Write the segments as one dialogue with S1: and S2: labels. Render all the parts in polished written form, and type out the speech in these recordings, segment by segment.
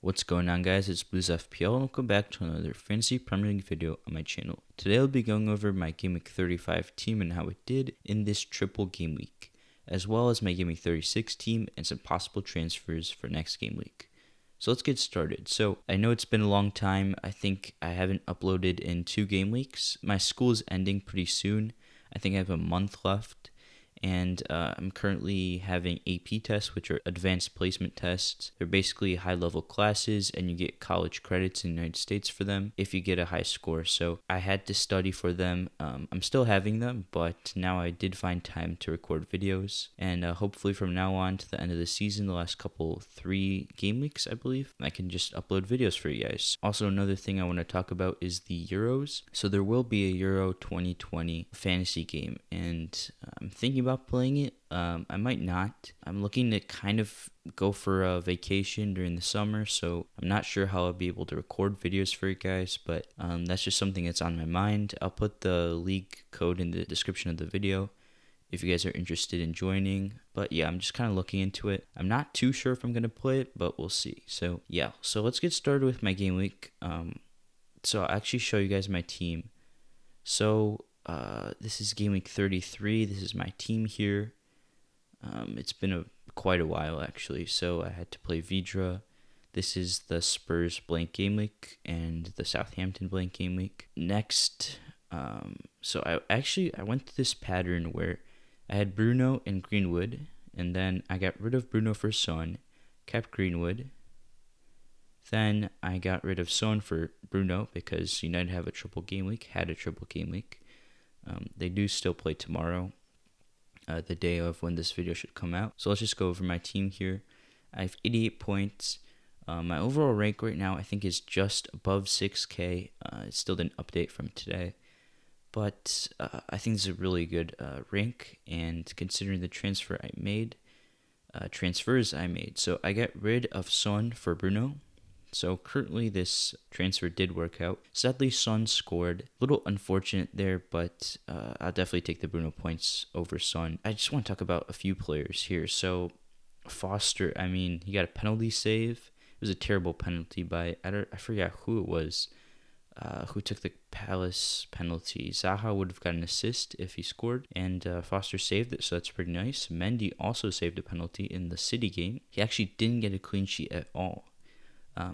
S1: What's going on, guys? It's bluesfpl and welcome back to another Fantasy Premier League video on my channel. Today I'll be going over my GameWeek 35 team and how it did in this triple game week, as well as my GameWeek 36 team and some possible transfers for next game week. So let's get started. So I know it's been a long time. I think I haven't uploaded in 2 game weeks. My school is ending pretty soon. I think I have a month left. And I'm currently having AP tests, which are advanced placement tests. They're basically high-level classes, and you get college credits in the United States for them if you get a high score. So I had to study for them. I'm still having them, but now I did find time to record videos. And hopefully from now on to the end of the season, the last 3 game weeks, I believe, I can just upload videos for you guys. Also, another thing I want to talk about is the Euros. So there will be a Euro 2020 fantasy game, and I'm thinking about playing it. I might not. I'm looking to kind of go for a vacation during the summer, so I'm not sure how I'll be able to record videos for you guys, but that's just something that's on my mind. I'll put the league code in the description of the video if you guys are interested in joining. But yeah, I'm just kind of looking into it. I'm not too sure if I'm going to play it, but we'll see. So yeah, so let's get started with my game week. So I'll actually show you guys my team. So this is game week 33. This is my team here. It's been quite a while actually, so I had to play Vidra. This is the Spurs blank game week and the Southampton blank game week. Next, so I went through this pattern where I had Bruno and Greenwood, and then I got rid of Bruno for Son, kept Greenwood. Then I got rid of Son for Bruno because United have a triple game week, had a triple game week. They do still play tomorrow, the day of when this video should come out. So let's just go over my team here. I have 88 points. My overall rank right now I think is just above 6K. It still didn't update from today. But I think this is a really good rank, and considering the transfers I made. So I got rid of Son for Bruno. So currently this transfer did work out. Sadly, Son scored. A little unfortunate there, but I'll definitely take the Bruno points over Son. I just want to talk about a few players here. So Foster, he got a penalty save. It was a terrible penalty by, I forget who it was, who took the Palace penalty. Zaha would have got an assist if he scored, and Foster saved it, so that's pretty nice. Mendy also saved a penalty in the City game. He actually didn't get a clean sheet at all.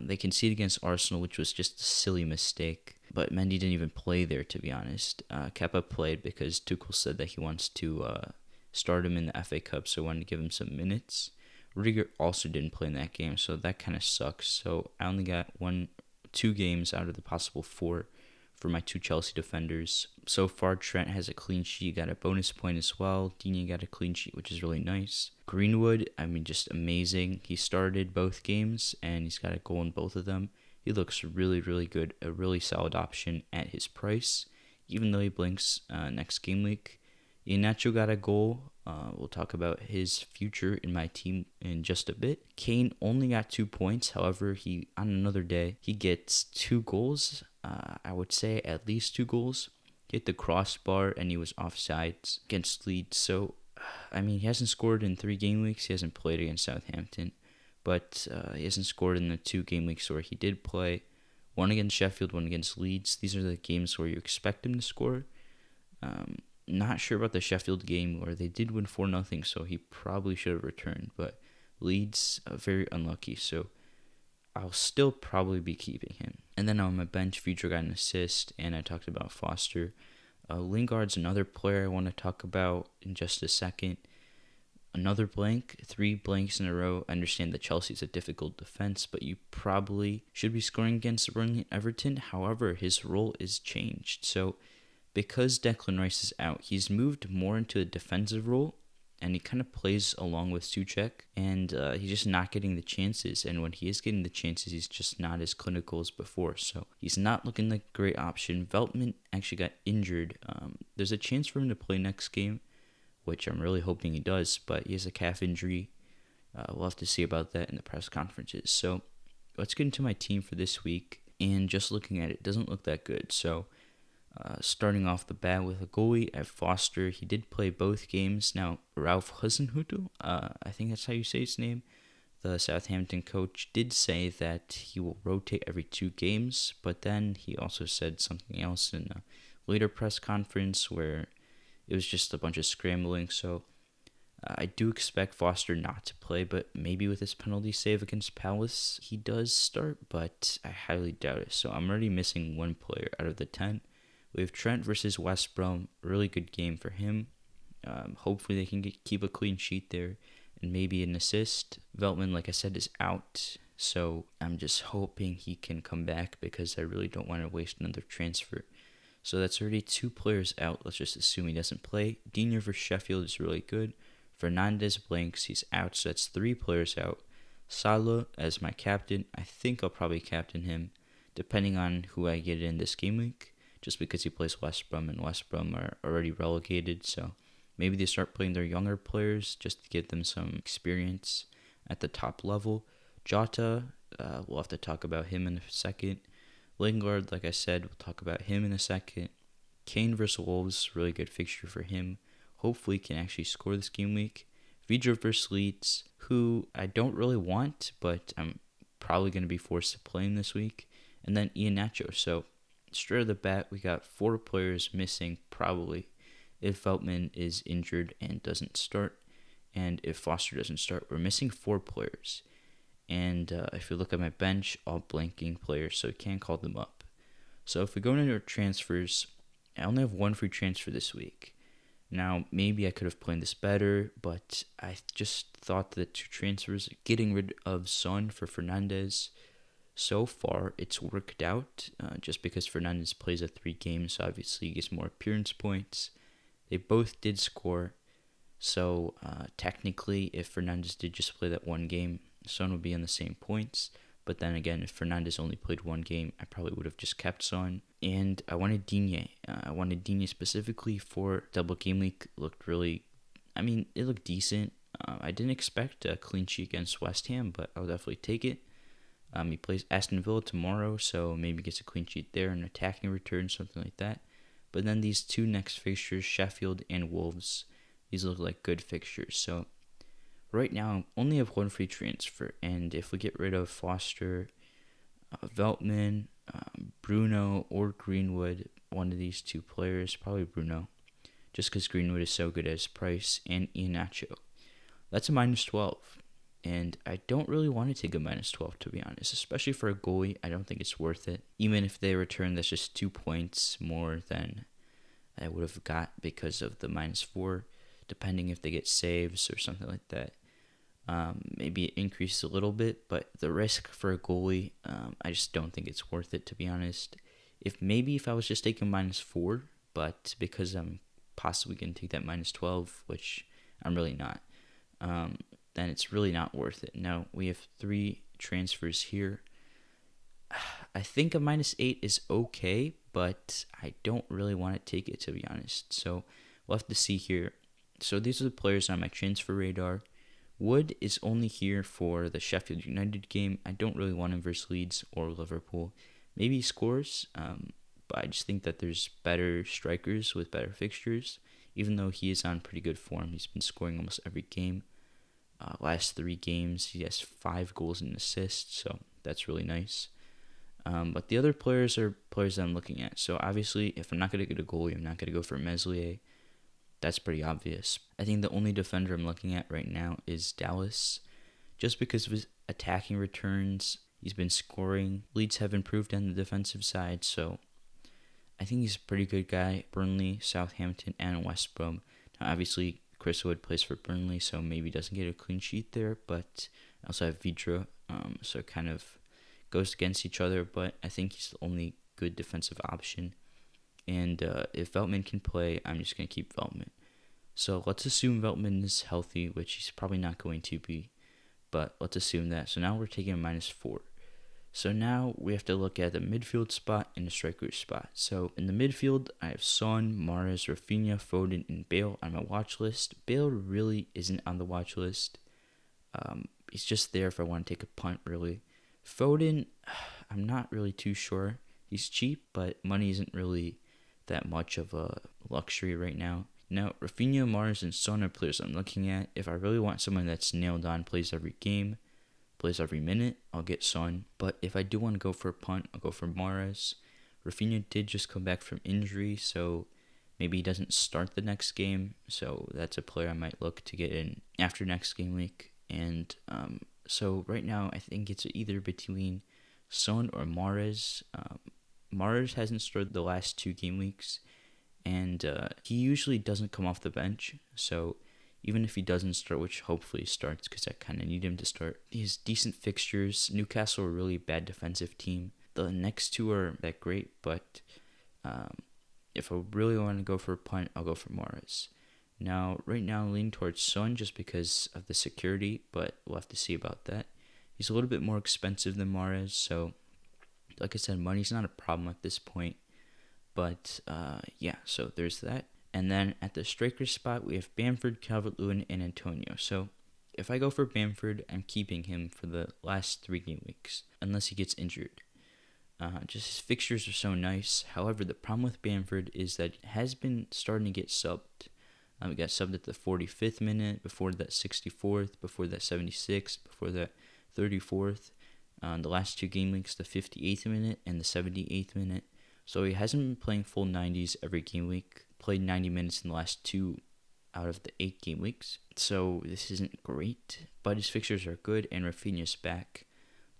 S1: They conceded against Arsenal, which was just a silly mistake. But Mendy didn't even play there, to be honest. Kepa played because Tuchel said that he wants to start him in the FA Cup, so I wanted to give him some minutes. Rudiger also didn't play in that game, so that kind of sucks. So I only got 2 games out of the possible 4 for my 2 Chelsea defenders. So far, Trent has a clean sheet, got a bonus point as well. Digne got a clean sheet, which is really nice. Greenwood, just amazing. He started both games, and he's got a goal in both of them. He looks really, really good, a really solid option at his price, even though he blinks next game week. Iheanacho got a goal. We'll talk about his future in my team in just a bit. Kane only got 2 points. However, on another day, he gets 2 goals. I would say at least 2 goals. He hit the crossbar and he was offsides against Leeds. So, he hasn't scored in 3 game weeks. He hasn't played against Southampton. But he hasn't scored in the 2 game weeks where he did play. 1 against Sheffield, 1 against Leeds. These are the games where you expect him to score. Not sure about the Sheffield game where they did win 4-0, so he probably should have returned. But Leeds, very unlucky, so I'll still probably be keeping him. And then on my bench, Vidra got an assist, and I talked about Foster. Lingard's another player I want to talk about in just a second. Another blank, 3 blanks in a row. I understand that Chelsea's a difficult defense, but you probably should be scoring against Burnley and Everton. However, his role is changed. So because Declan Rice is out, he's moved more into a defensive role, and he kind of plays along with Souček, and he's just not getting the chances. And when he is getting the chances, he's just not as clinical as before. So he's not looking like a great option. Veltman actually got injured. There's a chance for him to play next game, which I'm really hoping he does, but he has a calf injury. We'll have to see about that in the press conferences. So let's get into my team for this week, and just looking at it, doesn't look that good. So starting off the bat with a goalie at Foster. He did play both games. Now, Ralph Hasenhüttl, I think that's how you say his name, The Southampton coach did say that he will rotate every 2 games, but then he also said something else in a later press conference where it was just a bunch of scrambling. So I do expect Foster not to play, but maybe with his penalty save against Palace, he does start, but I highly doubt it. So I'm already missing one player out of the 10. We have Trent versus West Brom, really good game for him. Hopefully they can keep a clean sheet there and maybe an assist. Veltman, like I said, is out, so I'm just hoping he can come back because I really don't want to waste another transfer. So that's already 2 players out. Let's just assume he doesn't play. Digne versus Sheffield is really good. Fernandez blanks, he's out, so that's 3 players out. Salah as my captain. I think I'll probably captain him, depending on who I get in this game week, just because he plays West Brom, and West Brom are already relegated, so maybe they start playing their younger players just to give them some experience at the top level. Jota, we'll have to talk about him in a second. Lingard, like I said, we'll talk about him in a second. Kane versus Wolves, really good fixture for him. Hopefully can actually score this game week. Vidra versus Leeds, who I don't really want, but I'm probably going to be forced to play him this week. And then Iheanacho. So straight off the bat, we got 4 players missing probably if Veltman is injured and doesn't start, and if Foster doesn't start. We're missing 4 players, and if you look at my bench, all blanking players, so you can't call them up. So if we go into our transfers, I only have 1 free transfer this week. Now, maybe I could have planned this better, but I just thought that 2 transfers, getting rid of Son for Fernandez, so far it's worked out, just because Fernandez plays a 3 games, so obviously he gets more appearance points. They both did score, so technically if Fernandez did just play that 1 game, Son would be on the same points. But then again, if Fernandez only played 1 game, I probably would have just kept Son. And I wanted Digne. I wanted Digne specifically for double game week. It looked decent. I didn't expect a clean sheet against West Ham, but I'll definitely take it. He plays Aston Villa tomorrow, so maybe gets a clean sheet there, an attacking return, something like that. But then these 2 next fixtures, Sheffield and Wolves, these look like good fixtures. So right now, I only have 1 free transfer. And if we get rid of Foster, Veltman, Bruno, or Greenwood, one of these 2 players, probably Bruno, just because Greenwood is so good at his price, and Iheanacho, that's a -12. And I don't really want to take a -12, to be honest, especially for a goalie. I don't think it's worth it. Even if they return, that's just 2 points more than I would have got because of the -4, depending if they get saves or something like that. Maybe it increases a little bit, but the risk for a goalie, I just don't think it's worth it, to be honest. If I was just taking -4, but because I'm possibly going to take that -12, which I'm really not, then it's really not worth it. Now, we have 3 transfers here. I think a -8 is okay, but I don't really want to take it, to be honest. So we'll have to see here. So these are the players on my transfer radar. Wood is only here for the Sheffield United game. I don't really want him versus Leeds or Liverpool. Maybe he scores, but I just think that there's better strikers with better fixtures. Even though he is on pretty good form, he's been scoring almost every game. Last 3 games, he has 5 goals and assists, so that's really nice. But the other players are players that I'm looking at. So obviously, if I'm not going to get a goalie, I'm not going to go for Meslier. That's pretty obvious. I think the only defender I'm looking at right now is Dallas. Just because of his attacking returns, he's been scoring. Leeds have improved on the defensive side, so I think he's a pretty good guy. Burnley, Southampton, and West Brom. Now, obviously, Chris Wood plays for Burnley, so maybe doesn't get a clean sheet there, but I also have Vidra, so it kind of goes against each other, but I think he's the only good defensive option. And if Veltman can play, I'm just going to keep Veltman. So let's assume Veltman is healthy, which he's probably not going to be, but let's assume that. So now we're taking a -4. So now we have to look at the midfield spot and the striker spot. So in the midfield, I have Son, Mahrez, Rafinha, Foden, and Bale on my watch list. Bale really isn't on the watch list. He's just there if I want to take a punt, really. Foden, I'm not really too sure. He's cheap, but money isn't really that much of a luxury right now. Now, Rafinha, Mahrez, and Son are players I'm looking at. If I really want someone that's nailed on, plays every game, plays every minute, I'll get Son. But if I do want to go for a punt, I'll go for Mahrez. Rafinha did just come back from injury, so maybe he doesn't start the next game. So that's a player I might look to get in after next game week. And so right now, I think it's either between Son or Mahrez. Mahrez hasn't started the last 2 game weeks, and he usually doesn't come off the bench. So even if he doesn't start, which hopefully he starts because I kind of need him to start, he has decent fixtures. Newcastle are a really bad defensive team. The next 2 are that great, but if I really want to go for a punt, I'll go for Mahrez. Now, right now, I'm leaning towards Son just because of the security, but we'll have to see about that. He's a little bit more expensive than Mahrez, so like I said, money's not a problem at this point. But yeah, so there's that. And then at the striker spot, we have Bamford, Calvert-Lewin, and Antonio. So if I go for Bamford, I'm keeping him for the last 3 game weeks, unless he gets injured. Just his fixtures are so nice. However, the problem with Bamford is that it has been starting to get subbed. We got subbed at the 45th minute, before that 64th, before that 76th, before that 34th. The last 2 game weeks, the 58th minute and the 78th minute. So he hasn't been playing full 90s every game week. Played 90 minutes in the last 2 out of the 8 game weeks. So this isn't great, but his fixtures are good and Rafinha's back.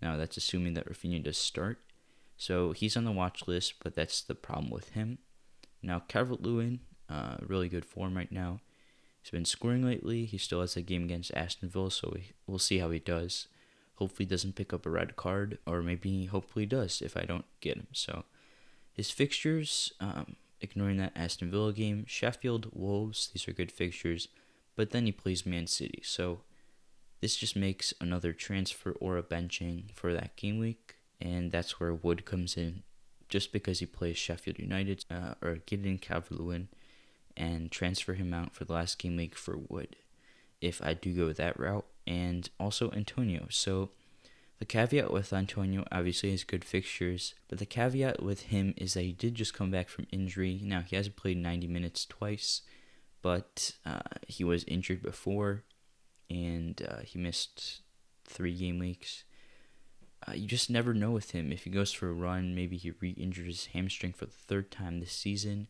S1: Now that's assuming that Rafinha does start. So he's on the watch list, but that's the problem with him. Now Calvert-Lewin, really good form right now. He's been scoring lately. He still has a game against Aston Villa, so we'll see how he does. Hopefully he doesn't pick up a red card, or maybe hopefully he does if I don't get him. So his fixtures, ignoring that Aston Villa game, Sheffield, Wolves, these are good fixtures, but then he plays Man City. So this just makes another transfer or a benching for that game week, and that's where Wood comes in, just because he plays Sheffield United, or get in Calvert-Lewin and transfer him out for the last game week for Wood, if I do go that route, and also Antonio. So the caveat with Antonio, obviously, is good fixtures, but the caveat with him is that he did just come back from injury. Now, he hasn't played 90 minutes twice, but he was injured before, and he missed 3 game weeks. You just never know with him. If he goes for a run, maybe he re-injures his hamstring for the 3rd time this season,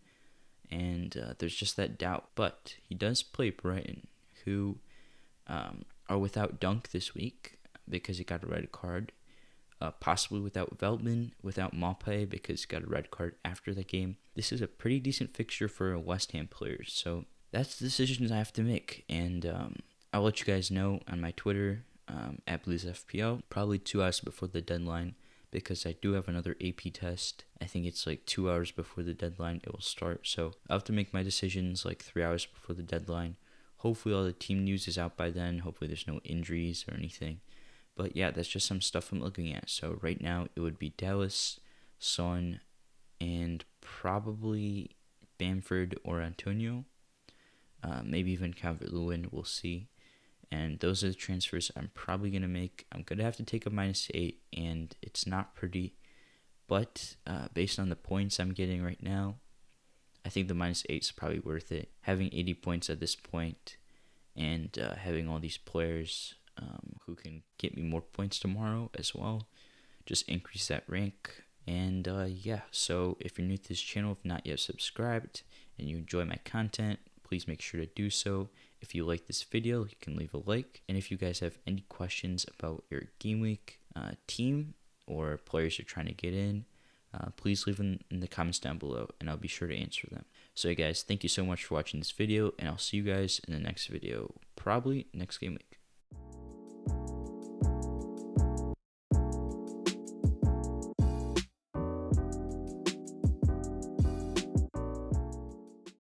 S1: and there's just that doubt. But he does play Brighton, who are without Dunk this week because he got a red card. Possibly without Veltman, without Maupay because he got a red card after the game. This is a pretty decent fixture for West Ham players. So that's the decisions I have to make. And I'll let you guys know on my Twitter, at bluesfpl, probably 2 hours before the deadline, because I do have another AP test. I think it's like 2 hours before the deadline it will start. So I'll have to make my decisions like 3 hours before the deadline. Hopefully all the team news is out by then. Hopefully there's no injuries or anything. But yeah, that's just some stuff I'm looking at. So right now it would be Dallas, Son, and probably Bamford or Antonio. Maybe even Calvert-Lewin, we'll see. And those are the transfers I'm probably going to make. I'm going to have to take a -8, and it's not pretty. But based on the points I'm getting right now, I think the -8 is probably worth it. Having 80 points at this point, and having all these players who can get me more points tomorrow as well, just increase that rank. And yeah, so if you're new to this channel, if not yet subscribed, and you enjoy my content, please make sure to do so. If you like this video, you can leave a like. And if you guys have any questions about your game week team or players you're trying to get in, please leave them in the comments down below, and I'll be sure to answer them. So guys, thank you so much for watching this video, and I'll see you guys in the next video, probably next game week.